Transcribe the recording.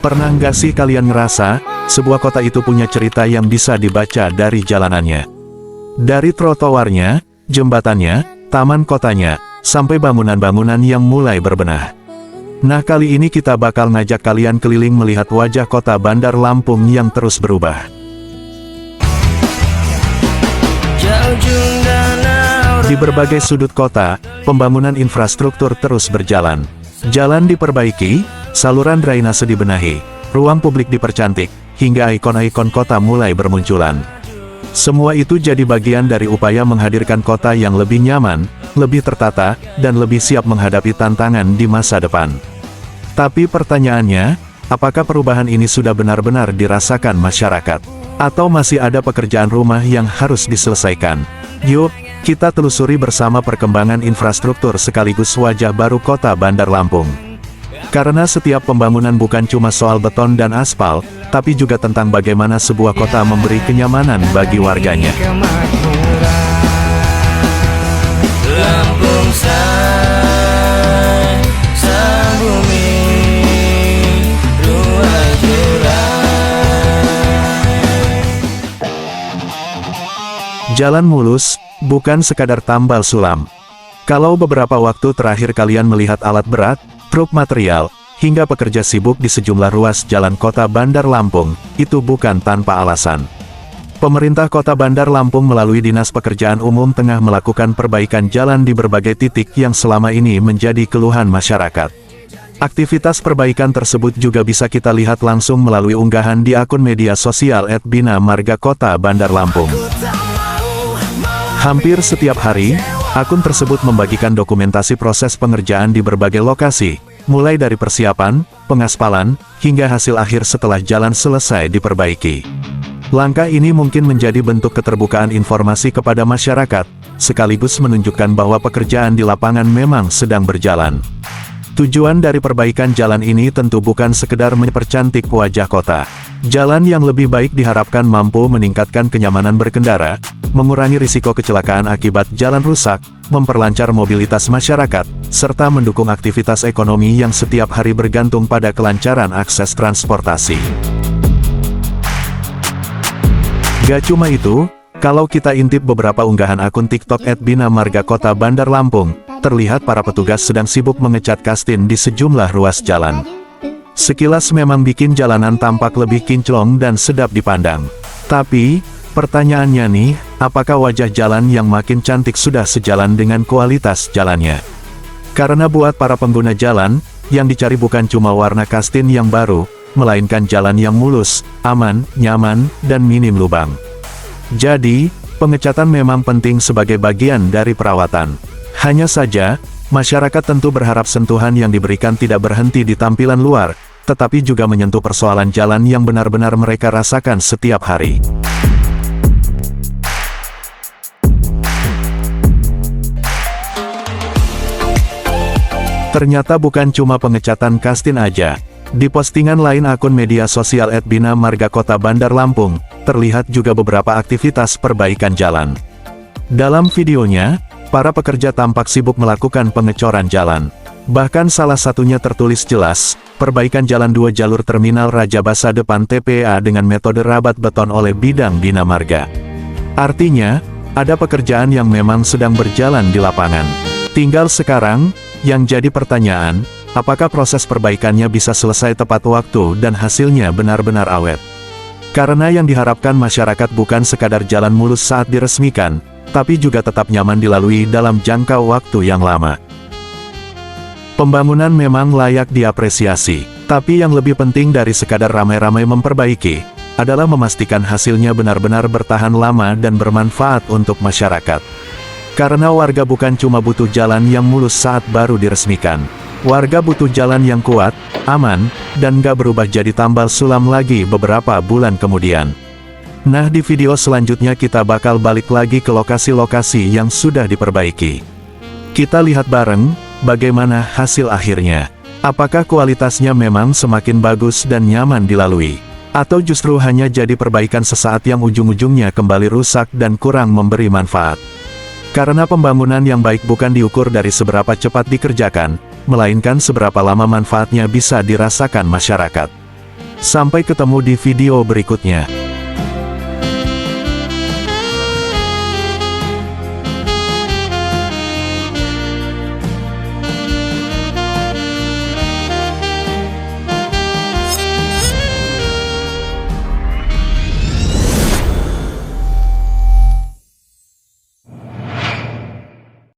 Pernah nggak sih kalian ngerasa, sebuah kota itu punya cerita yang bisa dibaca dari jalanannya? Dari trotoarnya, jembatannya, taman kotanya, sampai bangunan-bangunan yang mulai berbenah. Nah, kali ini kita bakal ngajak kalian keliling melihat wajah kota Bandar Lampung yang terus berubah. Di berbagai sudut kota, pembangunan infrastruktur terus berjalan. Jalan diperbaiki, saluran drainase dibenahi, ruang publik dipercantik, hingga ikon-ikon kota mulai bermunculan. Semua itu jadi bagian dari upaya menghadirkan kota yang lebih nyaman, lebih tertata, dan lebih siap menghadapi tantangan di masa depan. Tapi pertanyaannya, apakah perubahan ini sudah benar-benar dirasakan masyarakat? Atau masih ada pekerjaan rumah yang harus diselesaikan? Yuk, kita telusuri bersama perkembangan infrastruktur sekaligus wajah baru kota Bandar Lampung. Karena setiap pembangunan bukan cuma soal beton dan aspal, tapi juga tentang bagaimana sebuah kota memberi kenyamanan bagi warganya. Jalan mulus, bukan sekadar tambal sulam. Kalau beberapa waktu terakhir kalian melihat alat berat, truk material, hingga pekerja sibuk di sejumlah ruas jalan kota Bandar Lampung, itu bukan tanpa alasan. Pemerintah kota Bandar Lampung melalui Dinas Pekerjaan Umum tengah melakukan perbaikan jalan di berbagai titik yang selama ini menjadi keluhan masyarakat. Aktivitas perbaikan tersebut juga bisa kita lihat langsung melalui unggahan di akun media sosial @Bina Marga Kota Bandar Lampung. Hampir setiap hari, akun tersebut membagikan dokumentasi proses pengerjaan di berbagai lokasi, mulai dari persiapan, pengaspalan, hingga hasil akhir setelah jalan selesai diperbaiki. Langkah ini mungkin menjadi bentuk keterbukaan informasi kepada masyarakat, sekaligus menunjukkan bahwa pekerjaan di lapangan memang sedang berjalan. Tujuan dari perbaikan jalan ini tentu bukan sekedar mempercantik wajah kota. Jalan yang lebih baik diharapkan mampu meningkatkan kenyamanan berkendara, mengurangi risiko kecelakaan akibat jalan rusak, memperlancar mobilitas masyarakat, serta mendukung aktivitas ekonomi yang setiap hari bergantung pada kelancaran akses transportasi. Gak cuma itu, kalau kita intip beberapa unggahan akun TikTok @Bina Marga Kota Bandar Lampung, terlihat para petugas sedang sibuk mengecat kastin di sejumlah ruas jalan. Sekilas memang bikin jalanan tampak lebih kinclong dan sedap dipandang. Tapi, pertanyaannya nih, apakah wajah jalan yang makin cantik sudah sejalan dengan kualitas jalannya? Karena buat para pengguna jalan, yang dicari bukan cuma warna kastin yang baru, melainkan jalan yang mulus, aman, nyaman, dan minim lubang. Jadi, pengecatan memang penting sebagai bagian dari perawatan. Hanya saja, masyarakat tentu berharap sentuhan yang diberikan tidak berhenti di tampilan luar, tetapi juga menyentuh persoalan jalan yang benar-benar mereka rasakan setiap hari. Ternyata bukan cuma pengecatan kastin aja. Di postingan lain akun media sosial @Bina Marga Kota Bandar Lampung, terlihat juga beberapa aktivitas perbaikan jalan. Dalam videonya, para pekerja tampak sibuk melakukan pengecoran jalan. Bahkan salah satunya tertulis jelas, perbaikan jalan 2 jalur Terminal Raja Basa depan TPA dengan metode rabat beton oleh bidang Bina Marga. Artinya, ada pekerjaan yang memang sedang berjalan di lapangan. Tinggal sekarang, yang jadi pertanyaan, apakah proses perbaikannya bisa selesai tepat waktu dan hasilnya benar-benar awet? Karena yang diharapkan masyarakat bukan sekadar jalan mulus saat diresmikan, tapi juga tetap nyaman dilalui dalam jangka waktu yang lama. Pembangunan memang layak diapresiasi, tapi yang lebih penting dari sekadar ramai-ramai memperbaiki, adalah memastikan hasilnya benar-benar bertahan lama dan bermanfaat untuk masyarakat. Karena warga bukan cuma butuh jalan yang mulus saat baru diresmikan. Warga butuh jalan yang kuat, aman, dan gak berubah jadi tambal sulam lagi beberapa bulan kemudian. Nah, di video selanjutnya kita bakal balik lagi ke lokasi-lokasi yang sudah diperbaiki. Kita lihat bareng, bagaimana hasil akhirnya. Apakah kualitasnya memang semakin bagus dan nyaman dilalui? Atau justru hanya jadi perbaikan sesaat yang ujung-ujungnya kembali rusak dan kurang memberi manfaat? Karena pembangunan yang baik bukan diukur dari seberapa cepat dikerjakan, melainkan seberapa lama manfaatnya bisa dirasakan masyarakat. Sampai ketemu di video berikutnya.